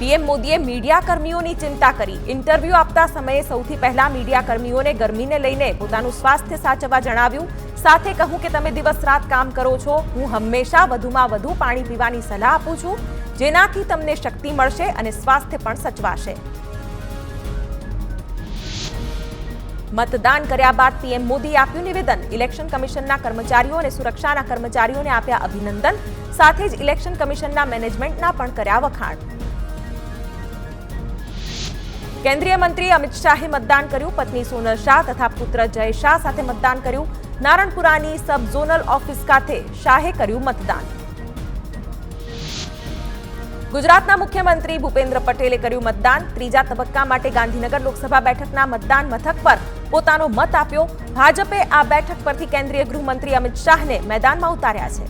PM મોદીએ media કર્મીઓની ચિંતા કરી। ઇન્ટરવ્યુ આપતા સમયે સૌથી પહેલા મીડિયા કર્મીઓને ગરમીને લઈને પોતાનું સ્વાસ્થ્ય સાચવવા જણાવ્યું। સાથે કહ્યું કે તમે દિવસ રાત કામ કરો છો, હું હંમેશા વધુમાં વધુ પાણી પીવાની સલાહ આપું છું, જેનાથી તમને શક્તિ મળશે અને સ્વાસ્થ્ય પણ સચવાશે। मतदान કર્યા બાદ પીએમ મોદીએ આપ્યું નિવેદન। ઇલેક્શન કમિશનના કર્મચારીઓ અને સુરક્ષાના કર્મચારીઓને આપ્યા અભિનંદન। સાથે જ ઇલેક્શન કમિશનના મેનેજમેન્ટના પણ કર્યા વખાણ। કેન્દ્રીય મંત્રી અમિત શાહે મતદાન કર્યું। પત્ની સોનલ શાહ તથા પુત્ર જય શાહ સાથે મતદાન કર્યું। નારણપુરાની સબ ઝોનલ ઓફિસ ખાતે શાહે કર્યું મતદાન। ગુજરાતના મુખ્યમંત્રી ભૂપેન્દ્ર પટેલે કર્યું મતદાન। ત્રીજા તબક્કા માટે ગાંધીનગર લોકસભા બેઠકના મતદાન મથક પર પોતાનો મત આપ્યો। ભાજપે આ બેઠક પરથી કેન્દ્રીય ગૃહમંત્રી અમિત શાહને મેદાનમાં ઉતાર્યા છે।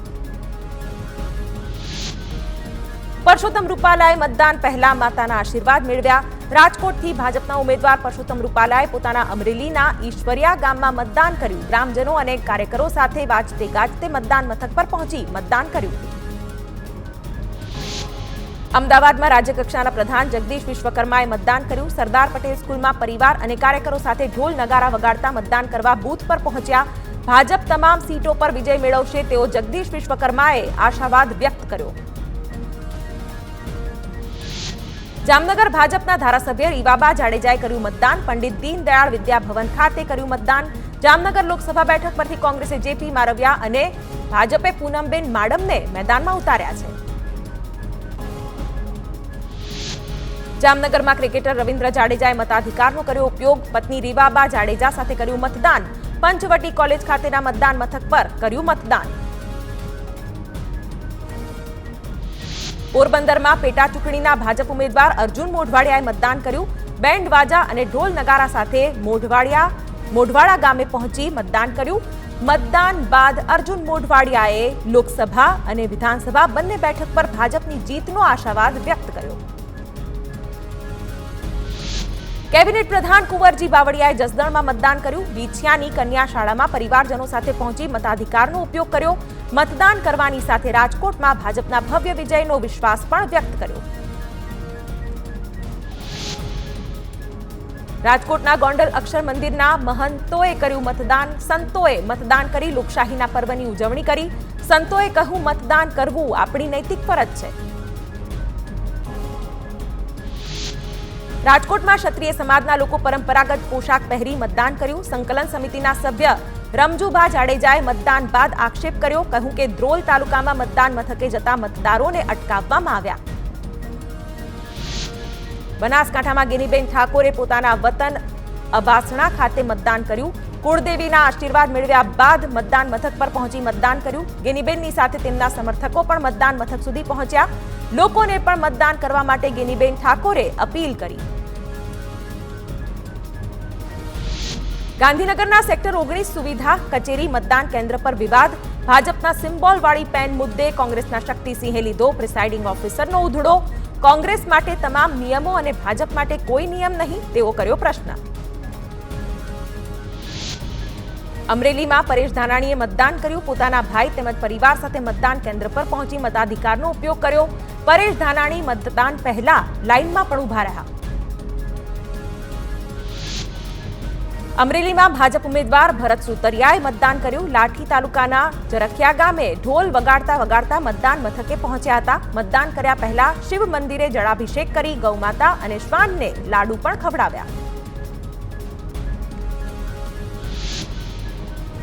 પરસોત્તમ રૂપાલાએ મતદાન પહેલા માતાના આશીર્વાદ મેળવ્યા। રાજકોટથી ભાજપના ઉમેદવાર પરસોત્તમ રૂપાલાએ પોતાના અમરેલીના ઈશ્વરિયા ગામમાં મતદાન કર્યું। ગ્રામજનો અને કાર્યકરો સાથે વાજતે ગાજતે મતદાન મથક પર પહોંચી મતદાન કર્યું। અમદાવાદમાં રાજ્યકક્ષાના પ્રધાન જગદીશ વિશ્વકર્માએ મતદાન કર્યું। સરદાર પટેલ સ્કૂલમાં પરિવાર અને કાર્યકરો સાથે ઢોલ નગારા વગાડતા મતદાન કરવા બૂથ પર પહોંચ્યા। ભાજપ તમામ સીટો પર વિજય મેળવશે તેવો જગદીશ વિશ્વકર્માએ આશાવાદ વ્યક્ત કર્યો। જામનગર ભાજપના ધારાસભ્ય રીવાબા જાડેજાએ કર્યું મતદાન। પંડિત દીનદયાળ વિદ્યાભવન ખાતે કર્યું મતદાન। જામનગર લોકસભા બેઠક પરથી કોંગ્રેસે જેપી મારવિયા અને ભાજપે પૂનમબેન માડમને મેદાનમાં ઉતાર્યા છે। જામનગરમાં ક્રિકેટર રવિન્દ્ર જાડેજાએ મતાધિકારનો કર્યો ઉપયોગ। પત્ની રીવાબા જાડેજા સાથે કર્યું મતદાન। પંચવટી કોલેજ ખાતેના મતદાન મથક પર કર્યું મતદાન। પોરબંદરમાં પેટા ચૂંટણીના ભાજપ ઉમેદવાર અર્જુન મોઢવાડિયાએ મતદાન કર્યું। બેન્ડ વાજા અને ઢોલ નગારા સાથે મોઢવાડા ગામે પહોંચી મતદાન કર્યું। મતદાન બાદ અર્જુન મોઢવાડિયાએ લોકસભા અને વિધાનસભા બંને બેઠક પર ભાજપની જીતનો આશાવાદ વ્યક્ત કર્યો। કેબિનેટ પ્રધાન કુંવરજી બાવળિયાએ જસદણમાં મતદાન કર્યું। વીછિયાની કન્યા શાળામાં પરિવારજનો સાથે પહોંચી મતાધિકારનો ઉપયોગ કર્યો। મતદાન કરવાની સાથે રાજકોટમાં ભાજપના ભવ્ય વિજયનો વિશ્વાસ પણ વ્યક્ત કર્યો। રાજકોટના ગોંડલ અક્ષર મંદિરના મહંતોએ કર્યું મતદાન। સંતોએ મતદાન કરી લોકશાહીના પર્વની ઉજવણી કરી। સંતોએ કહ્યું મતદાન કરવું આપણી નૈતિક ફરજ છે। રાજકોટમાં ક્ષત્રિય સમાજના લોકો પરંપરાગત પોશાક પહેરી મતદાન કર્યું। સંકલન સમિતિના સભ્ય રમજુભા જાડેજાએ મતદાન બાદ આક્ષેપ કર્યો। કહ્યું કે ધ્રોલ તાલુકામાં મતદાન મથકે જતા મતદારોને અટકાવવામાં આવ્યા। બનાસકાંઠામાં ગેનીબેન ઠાકોરે પોતાના વતન અબાસણા ખાતે મતદાન કર્યું। કુળદેવીના આશીર્વાદ મેળવ્યા બાદ મતદાન મથક પર પહોંચી મતદાન કર્યું। ગેનીબેનની સાથે તેમના સમર્થકો પણ મતદાન મથક સુધી પહોંચ્યા। લોકોને પણ મતદાન કરવા માટે ગેનીબેન ઠાકોરે અપીલ કરી। ગાંધીનગરના સેક્ટર 19 સુવિધા કચેરી મતદાન કેન્દ્ર પર વિવાદ। ભાજપના સિમ્બોલવાળી પેન મુદ્દે કોંગ્રેસના શક્તિસિંહે લીધો પ્રિસાઇડિંગ ઓફિસરનો ઉધડો। કોંગ્રેસ માટે તમામ નિયમો અને ભાજપ માટે કોઈ નિયમ નહીં તેવો કર્યો પ્રશ્ન। અમરેલીમાં પરેશ ધાનાણીએ મતદાન કર્યું। પોતાના ભાઈ તેમજ પરિવાર સાથે મતદાન કેન્દ્ર પર પહોંચી મતાધિકારનો ઉપયોગ કર્યો। પરેશ ધાનાણી મતદાન પહેલા લાઇનમાં પણ ઉભા રહ્યા। અમરેલીમાં ભાજપ ઉમેદવાર ભરત સુતરિયાએ મતદાન કર્યું। લાઠી તાલુકાના જરખિયા ગામે ઢોલ વગાડતા મતદાન મથકે પહોંચ્યા હતા। મતદાન કર્યા પહેલા શિવ મંદિરે જળાભિષેક કરી ગૌમાતા અને શ્વાનને લાડુ પણ ખવડાવ્યા।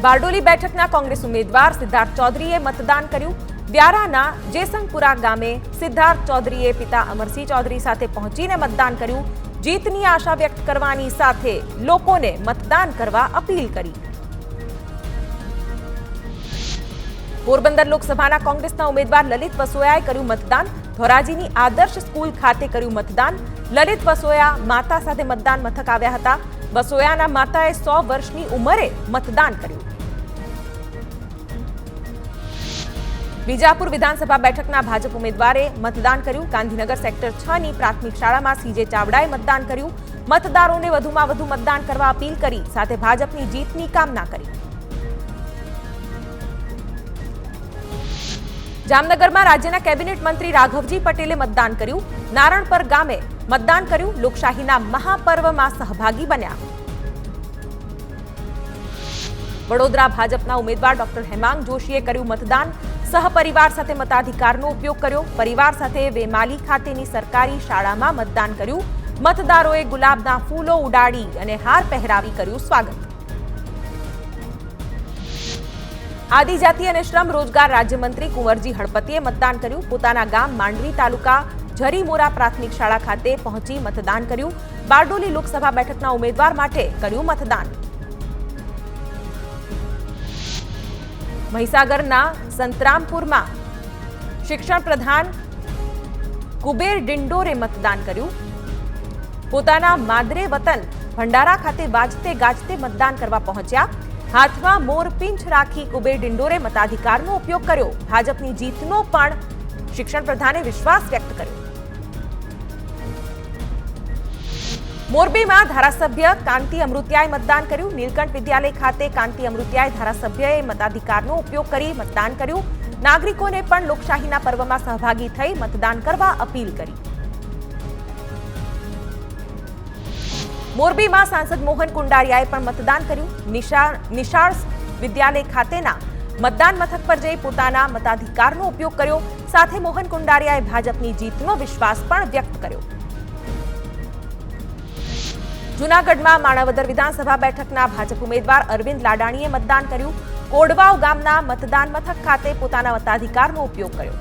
બારડોલી બેઠકના કોંગ્રેસ ઉમેદવાર સિદ્ધાર્થ ચૌધરીએ મતદાન કર્યું। વ્યારાના જેસંગપુરા ગામે સિદ્ધાર્થ ચૌધરીએ પિતા અમરસિંહ ચૌધરી સાથે પહોંચીને મતદાન કર્યું। જીતની આશા વ્યક્ત કરવાની સાથે લોકોને મતદાન કરવા અપીલ કરી। પોરબંદર લોકસભાના કોંગ્રેસના ઉમેદવાર લલિત વસોયાએ કર્યું મતદાન। ધોરાજીની આદર્શ સ્કૂલ ખાતે કર્યું મતદાન। લલિત વસોયા માતા સાથે મતદાન મથક આવ્યા હતા। વસોયાના માતાએ 100 વર્ષની ઉંમરે મતદાન કર્યું। બીજાપુર વિધાનસભા બેઠકના ભાજપ ઉમેદવારે મતદાન કર્યું। ગાંધીનગર સેક્ટર 6 ની પ્રાથમિક શાળામાં સીજે ચાવડાએ મતદાન કર્યું। મતદારોને વધુમાં વધુ મતદાન કરવા અપીલ કરી સાથે ભાજપની જીતની કામના કરી। જામનગરમાં રાજ્યના કેબિનેટ મંત્રી રાઘવજી પટેલે મતદાન કર્યું. નારણપર ગામે મતદાન કર્યું. લોકશાહીના મહાપર્વમાં સહભાગી બન્યા. વડોદરા ભાજપના ઉમેદવાર ડોક્ટર હેમાંગ જોશીએ કર્યું મતદાન. સહપરિવાર સાથે મતાધિકારનો ઉપયોગ કર્યો. પરિવાર સાથે વેમાલી ખાતેની સરકારી શાળામાં મતદાન કર્યું. મતદારોએ ગુલાબના ફૂલો ઉડાડી અને હાર પહેરાવી કર્યું સ્વાગત. આદિજાતિ અને શ્રમ રોજગાર રાજ્યમંત્રી કુંવરજી હળપતિએ મતદાન કર્યું. પોતાના ગામ માંડવી તાલુકા જરીમોરા પ્રાથમિક શાળા ખાતે પહોંચી મતદાન કર્યું. બારડોલી લોકસભા બેઠકના ઉમેદવાર માટે કર્યું મતદાન. મહીસાગરના સંતરામપુરમાં શિક્ષણ પ્રધાન કુબેર ડિંડોરે મતદાન કર્યું. પોતાના માદરે વતન ભંડારા ખાતે વાજતે ગાજતે મતદાન કરવા પહોંચ્યા. હાથમાં મોરપીંછ રાખી કુબેર ડિંડોરે મતાધિકારનો ઉપયોગ કર્યો. ભાજપની જીતનો પણ શિક્ષણ પ્રધાને વિશ્વાસ વ્યક્ત કર્યો. મોરબીમાં ધારાસભ્ય કાંતિ અમૃતિયાએ મતદાન કર્યું. નીલકંઠ વિદ્યાલય ખાતે કાંતિ અમૃતિયાએ ધારાસભ્યએ મતાધિકારનો ઉપયોગ કરી મતદાન કર્યું. નાગરિકોને પણ લોકશાહીના પર્વમાં સહભાગી થઈ મતદાન કરવા અપીલ કરી. મોરબીમાં સાંસદ મોહન કુંડારિયાએ પણ મતદાન કર્યું. નિશાળ વિદ્યાલય ખાતેના મતદાન મથક પર જઈ પોતાના મતાધિકારનો ઉપયોગ કર્યો. સાથે મોહન કુંડારિયાએ ભાજપની જીતનો વિશ્વાસ પણ વ્યક્ત કર્યો. જૂનાગઢમાં માણાવદર વિધાનસભા બેઠકના ભાજપ ઉમેદવાર અરવિંદ લાડાણીએ મતદાન કર્યું. કોડવાવ ગામના મતદાન મથક ખાતે પોતાના મતાધિકારનો ઉપયોગ કર્યો.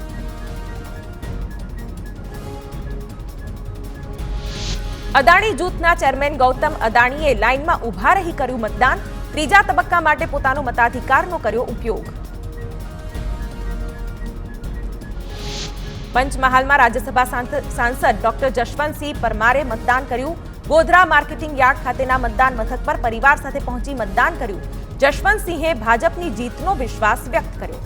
અદાણી જૂથના ચેરમેન ગૌતમ અદાણીએ લાઇનમાં ઉભા રહી કર્યું મતદાન. ત્રીજા તબક્કા માટે પોતાનો મતાધિકારનો કર્યો ઉપયોગ. પંચમહાલમાં રાજ્યસભા સાંસદ ડોક્ટર જશવંતસિંહ પરમારે મતદાન કર્યું. ગોધરા માર્કેટિંગ યાર્ડ ખાતેના મતદાન મથક પર પરિવાર સાથે પહોંચી મતદાન કર્યું. જશવંતસિંહે ભાજપની જીતનો વિશ્વાસ વ્યક્ત કર્યો.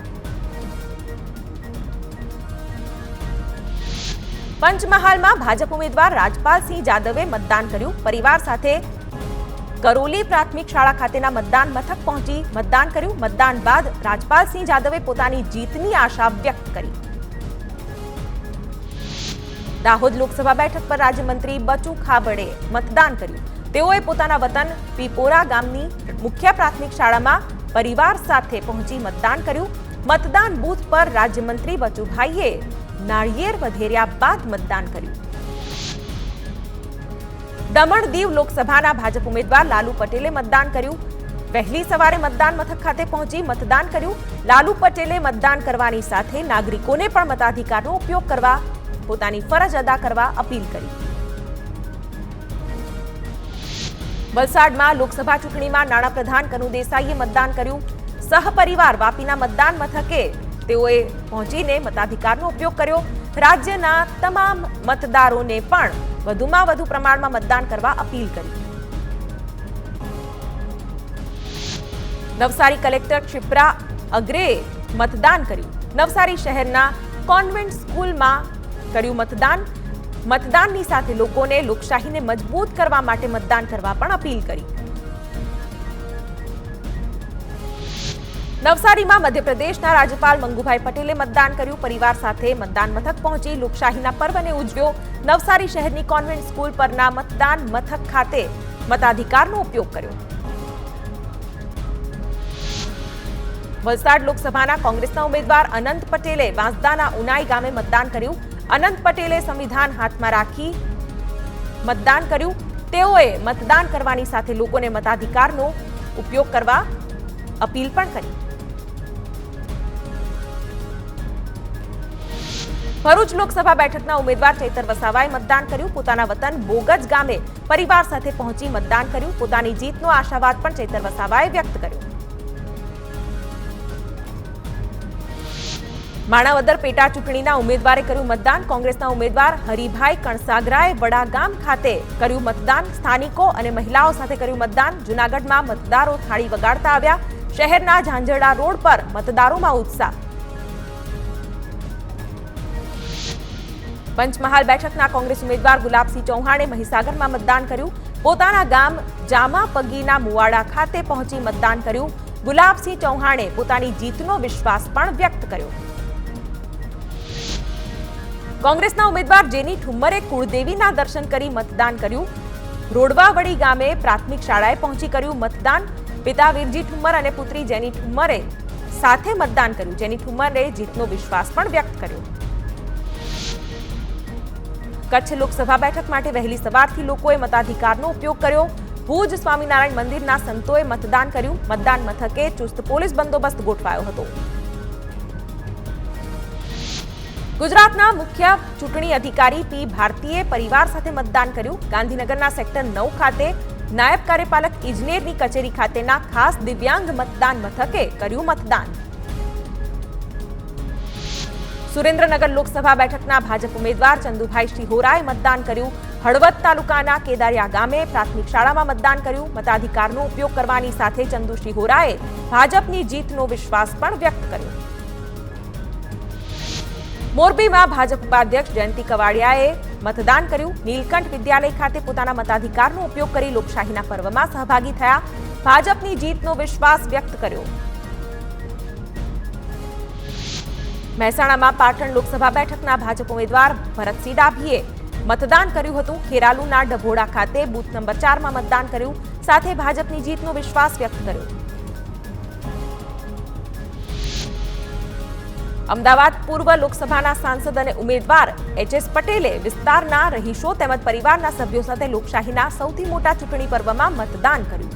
પંચમહાલમાં ભાજપ ઉમેદવાર રાજપાલસિંહ જાદવે મતદાન કર્યું. પરિવાર સાથે કરોલી પ્રાથમિક શાળા ખાતેના મતદાન મથક પહોંચી મતદાન કર્યું. મતદાન બાદ રાજપાલસિંહ જાદવે પોતાની જીતની આશા વ્યક્ત કરી. દાહોદ લોકસભા બેઠક પર રાજ્યમંત્રી બચુ ખાબડે મતદાન કર્યું. તેઓએ પોતાના વતન પીપોરા ગામની મુખ્ય પ્રાથમિક શાળામાં પરિવાર સાથે પહોંચી મતદાન કર્યું. મતદાન બૂથ પર રાજ્યમંત્રી બચુભાઈએ નાળિયેર વધેર્યા બાદ મતદાન કર્યું. દમણ દીવ લોકસભાના ભાજપ ઉમેદવાર લાલુ પટેલે મતદાન કર્યું. વહેલી સવારે મતદાન મથક ખાતે પહોંચી મતદાન કર્યું. લાલુ પટેલે મતદાન કરવાની સાથે નાગરિકોને પણ મતાધિકારનો ઉપયોગ કરવા પોતાની ફરજ અદા કરવા અપીલ કરી. વલસાડમાં લોકસભા ચૂંટણીમાં નાણાપ્રધાન કનુ દેસાઈએ મતદાન કર્યું. સહપરિવાર વાપીના મતદાન મથકે તેઓએ પહોંચીને મતાધિકારનો ઉપયોગ કર્યો. રાજ્યના તમામ મતદારોને પણ વધુમાં વધુ પ્રમાણમાં મતદાન કરવા અપીલ કરી. નવસારી કલેક્ટર ક્ષિપ્રા અગ્રેએ મતદાન કર્યું. નવસારી શહેરના કોન્વેન્ટ સ્કૂલમાં કર્યું મતદાન. મતદાનની સાથે લોકોને લોકશાહીને મજબૂત કરવા માટે મતદાન કરવા પણ અપીલ કરી. નવસારીમાં મધ્યપ્રદેશના રાજ્યપાલ મંગુભાઈ પટેલે મતદાન કર્યું. પરિવાર સાથે મતદાન મથક પહોંચી લોકશાહીના પર્વને ઉજવ્યો. નવસારી શહેરની કોન્વેન્ટ સ્કૂલ પરના મતદાન મથક ખાતે મતાધિકારનો ઉપયોગ કર્યો. વલસાડ લોકસભાના કોંગ્રેસના ઉમેદવાર અનંત પટેલે વાંસદાના ઉનાઈ ગામે મતદાન કર્યું. અનંત પટેલે સંવિધાન હાથમાં રાખી મતદાન કર્યું. તેઓએ મતદાન કરવાની સાથે લોકોને મતાધિકારનો ઉપયોગ કરવા અપીલ પણ કરી. ભરૂચ લોકસભા બેઠકના ઉમેદવાર ચૈતર વસાવાએ મતદાન કર્યું. પોતાના વતન બોગજ ગામે પરિવાર સાથે પહોંચી મતદાન કર્યું. પોતાની જીતનો આશાવાદ પણ ચૈતર વસાવાએ વ્યક્ત કર્યો. માણાવદર પેટા ચૂંટણીના ઉમેદવારે કર્યું મતદાન. કોંગ્રેસના ઉમેદવાર હરિભાઈ કણસાગરાએ વડા ગામ ખાતે કર્યું મતદાન. સ્થાનિકો અને મહિલાઓ સાથે કર્યું મતદાન. જૂનાગઢમાં મતદારો થાળી વગાડતા આવ્યા. શહેરના ઝાંઝરડા રોડ પર મતદારોમાં ઉત્સાહ. પંચમહાલ બેઠકના કોંગ્રેસ ઉમેદવાર ગુલાબસિંહ ચૌહાણે મહીસાગરમાં મતદાન કર્યું. પોતાના ગામ જામા પગીના મુવાડા ખાતે પહોંચી મતદાન કર્યું. ગુલાબસિંહ ચૌહાણે પોતાની જીતનો વિશ્વાસ પણ વ્યક્ત કર્યો. કોંગ્રેસના ઉમેદવાર જેની ઠુમ્મરે કુળદેવીના દર્શન કરી મતદાન કર્યું. રોડવાવડી ગામે પ્રાથમિક શાળાએ પહોંચી કર્યું મતદાન. પિતા વીરજી ઠુમ્મર અને પુત્રી જેની ઠુમ્મરે સાથે મતદાન કર્યું. જેની ઠુમ્મરે જીતનો વિશ્વાસ પણ વ્યક્ત કર્યો. કચ્છ લોકસભા બેઠક માટે વહેલી સવારથી લોકોએ મતાધિકારનો ઉપયોગ કર્યો. ભુજ સ્વામિનારાયણ મંદિરના સંતોએ મતદાન કર્યું. મતદાન મથકે ચુસ્ત પોલીસ બંદોબસ્ત ગોઠવાયો હતો. ગુજરાતના મુખ્ય ચૂંટણી અધિકારી પી ભારતીએ પરિવાર સાથે મતદાન કર્યું. ગાંધીનગરના સેક્ટર 9 ખાતે નાયબ કાર્યપાલક ઇજનેરની કચેરી ખાતેના ખાસ દિવ્યાંગ મતદાન મથકે કર્યું મતદાન. સુરેન્દ્રનગર લોકસભા બેઠકના ભાજપ ઉમેદવાર ચંદુભાઈ શિહોરાએ મતદાન કર્યું. હળવદ તાલુકાના કેદારિયા ગામે પ્રાથમિક શાળામાં મતદાન કર્યું. મતાધિકારનો ઉપયોગ કરવાની સાથે ચંદુ શિહોરાએ ભાજપની જીતનો વિશ્વાસ પણ વ્યક્ત કર્યો. મોરબીમાં ભાજપ ઉપાધ્યક્ષ જયંતિ કવાડિયાએ મતદાન કર્યું. નીલકંઠ વિદ્યાલય ખાતે પોતાના મતાધિકારનો ઉપયોગ કરી લોકશાહીના પર્વમાં સહભાગી થયા. ભાજપની જીતનો વિશ્વાસ વ્યક્ત કર્યો. મહેસાણામાં પાટણ લોકસભા બેઠકના ભાજપ ઉમેદવાર ભરતસિંહ ડાભીએ મતદાન કર્યું હતું. ખેરાલુના ડભોડા ખાતે બૂથ નંબર 4 માં મતદાન કર્યું. સાથે ભાજપની જીતનો વિશ્વાસ વ્યક્ત કર્યો. અમદાવાદ પૂર્વ લોકસભાના સાંસદ અને ઉમેદવાર એચ.એસ. પટેલે વિસ્તારના રહીશો તેમજ પરિવારના સભ્યો સાથે લોકશાહીના સૌથી મોટા ચૂંટણી પર્વમાં મતદાન કર્યું.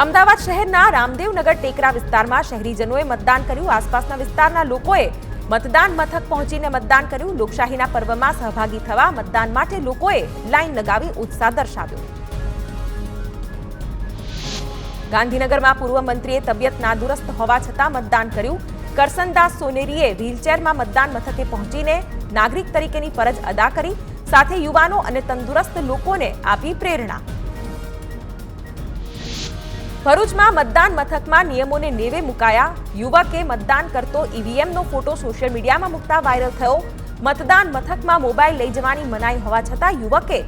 અમદાવાદ શહેરના રામદેવનગર ટેકરા વિસ્તારમાં શહેરીજનોએ મતદાન કર્યું. આસપાસના વિસ્તારના લોકોએ મતદાન મથક પહોંચીને મતદાન કર્યું. લોકશાહીના પર્વમાં સહભાગી થવા મતદાન માટે લોકોએ લાઈન લગાવી ઉત્સાહ દર્શાવ્યો. ગાંધીનગરમાં પૂર્વ મંત્રીએ તબિયત નાદુરસ્ત હોવા છતાં મતદાન કર્યું. કરસનદાસ સોનેરીએ વ્હીલચેરમાં મતદાન મથકે પહોંચીને નાગરિક તરીકેની ફરજ અદા કરી. સાથે યુવાનો અને તંદુરસ્ત લોકોને આપી પ્રેરણા. ભરૂચમાં મતદાન મથકમાં નિયમોને નેવે મુકાયા. યુવકે મતદાન કરતો ઈવીએમનો ફોટો સોશિયલ મીડિયામાં મૂકતા વાયરલ થયો. મતદાન મથકમાં મોબાઈલ લઈ જવાની મનાઈ હોવા છતાં યુવકે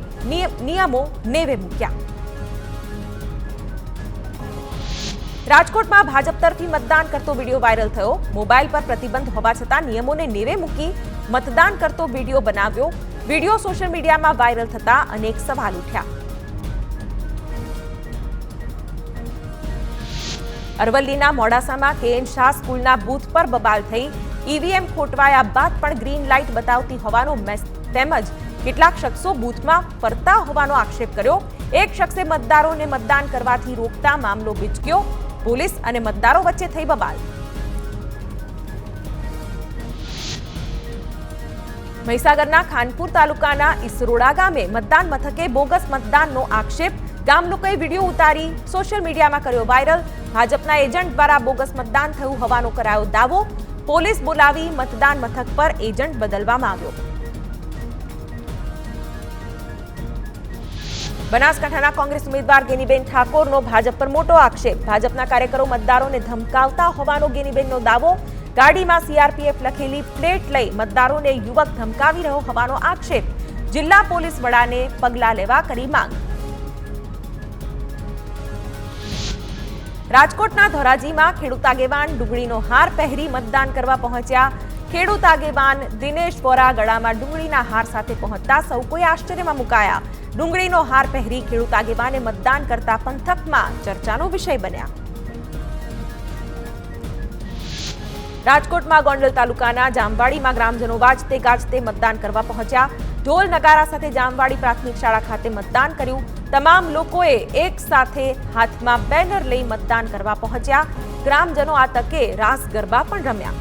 નિયમો નેવે મૂક્યા. રાજકોટમાં ભાજપ તરફી મતદાન કરતો વિડીયો વાયરલ થયો. મોબાઈલ પર પ્રતિબંધ હોવા છતાં નિયમોને નેવે મૂકી મતદાન કરતો વિડીયો બનાવ્યો. વિડીયો સોશિયલ મીડિયામાં વાયરલ થતા અનેક સવાલ ઉઠ્યા. અરવલ્લીના મોડાસામાં કે.એન. શાહ સ્કૂલના બૂથ પર બબાલ થઈ. ઈવીએમ ખોટવાયા બાદ પણ ગ્રીન લાઇટ બતાવતી હોવાનો તેમજ કેટલાક શખ્સો બૂથમાં ફરતા હોવાનો આક્ષેપ કર્યો. એક શખ્સે મતદારોને મતદાન કરવાથી રોકતા મામલો વિચક્યો. પોલીસ અને મતદારો વચ્ચે થઈ બબાલ. મહીસાગરના ખાનપુર તાલુકાના ઈસરોડા ગામે મતદાન મથકે બોગસ મતદાનનો આક્ષેપ. ગામ લોકોએ વિડીયો ઉતારી સોશિયલ મીડિયામાં કર્યો વાયરલ. ભાજપના એજન્ટ દ્વારા બોગસ મતદાન થયું હોવાનો કરાયો દાવો. પોલીસ બોલાવી મતદાન મથક પર એજન્ટ બદલવામાં આવ્યો. બનાસકાંઠાના કોંગ્રેસ ઉમેદવાર ગેનીબેન ઠાકોરનો ભાજપ પર મોટો આક્ષેપ. ભાજપના કાર્યકરો મતદારોને ધમકાવતા હોવાનો ગેનીબેનનો દાવો. ગાડીમાં સીઆરપીએફ લખેલી પ્લેટ લઈ મતદારોને યુવક ધમકાવી રહ્યો હોવાનો આક્ષેપ. જિલ્લા પોલીસ વડાને પગલાં લેવા કરી માંગ. રાજકોટના ધોરાજીમાં ખેડૂત આગેવાન ડુંગળીનો હાર પહેરી મતદાન કરવા પહોંચ્યા. ખેડૂત આગેવાન દિનેશ વોરા ગળામાં ડુંગળીના હાર સાથે પહોંચતા સૌ કોઈ આશ્ચર્યમાં મુકાયા. ડુંગળીનો હાર પહેરી ખેડૂત આગેવાને મતદાન કરતા પંથકમાં ચર્ચાનો વિષય બન્યા. રાજકોટમાં ગોંડલ તાલુકાના જામવાડીમાં ગ્રામજનો વાજતે ગાજતે મતદાન કરવા પહોંચ્યા. ઢોલ નગારા સાથે જામવાડી પ્રાથમિક શાળા ખાતે મતદાન કર્યું. તમામ લોકોએ એક સાથે હાથમાં બેનર લઈ મતદાન કરવા પહોંચ્યા. ગ્રામજનો આ તકે રાસ ગરબા પણ રમ્યા.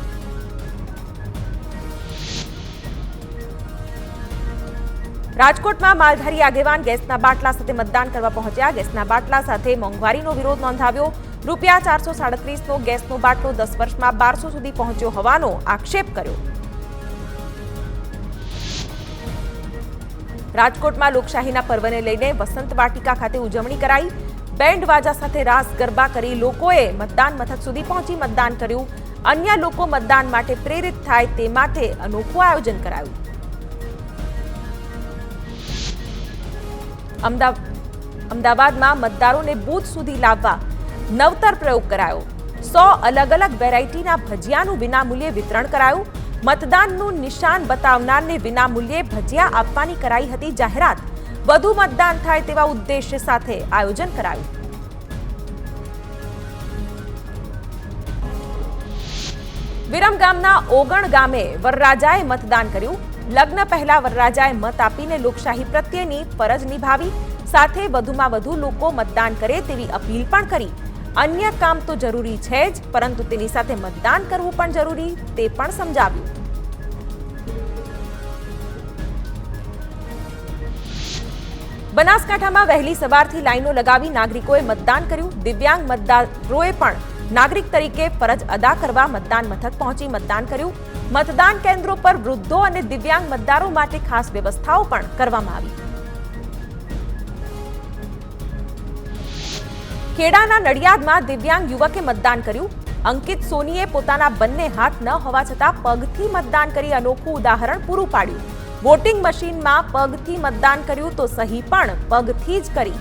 રાજકોટમાં માલધારી આગેવાન ગેસના બાટલા સાથે મતદાન કરવા પહોંચ્યા. ગેસના બાટલા સાથે મોંઘવારીનો વિરોધ નોંધાવ્યો. ₹437નો ગેસનો બાટલો 10 વર્ષમાં 1200 સુધી પહોંચ્યો હોવાનો આક્ષેપ કર્યો. રાજકોટમાં લોકશાહીના પર્વને લઈને વસંત વાટિકા ખાતે ઉજવણી કરાઈ. બેન્ડ વાજા સાથે રાસ ગરબા કરી લોકોએ મતદાન મથક સુધી પહોંચી મતદાન કર્યું. અન્ય લોકો મતદાન માટે પ્રેરિત થાય તે માટે અનોખું આયોજન કરાયું. અમદાવાદમાં મતદારોને બૂથ સુધી લાવવા નવતર પ્રયોગ કરાયો. 100 અલગ અલગ વેરાયટીના ભજીયાનું વિનામૂલ્યે વિતરણ કરાયું. મતદાનનું નિશાન બતાવનારને વિનામૂલ્યે ભજીયા આપવાની કરાઈ હતી જાહેરાત. વધુ મતદાન થાય તેવા ઉદ્દેશ્ય સાથે આયોજન કરાયું. વિરમગામના ઓગણ ગામે વરરાજાએ મતદાન કર્યું. લગ્ન પહેલા વરરાજાએ મત આપીને લોકશાહી પ્રત્યેની ફરજ નિભાવી. સાથે વધુમાં વધુ લોકો મતદાન કરે તેવી અપીલ પણ કરી. અન્ય કામ તો જરૂરી છે જ, પરંતુ તેની સાથે મતદાન કરવું પણ જરૂરી તે પણ સમજાવ્યું. બનાસકાંઠામાં વહેલી સવારથી લાઈનો લગાવી નાગરિકોએ મતદાન કર્યું. દિવ્યાંગ મતદારોએ પણ નાગરિક તરીકે ફરજ અદા કરવા મતદાન મથક પહોંચી મતદાન કર્યું. મતદાન કેન્દ્રો પર વૃદ્ધો અને દિવ્યાંગ મતદારો માટે ખાસ વ્યવસ્થાઓ પણ કરવામાં આવી. ખેડાના નડિયાદમાં દિવ્યાંગ યુવકે મતદાન કર્યું. અંકિત સોનીએ પોતાના બંને હાથ ન હોવા છતાં પગથી મતદાન કરી અનોખું ઉદાહરણ પૂરું પાડ્યું. વોટિંગ મશીનમાં પગથી મતદાન કર્યું તો સહી પણ પગથી જ કરી.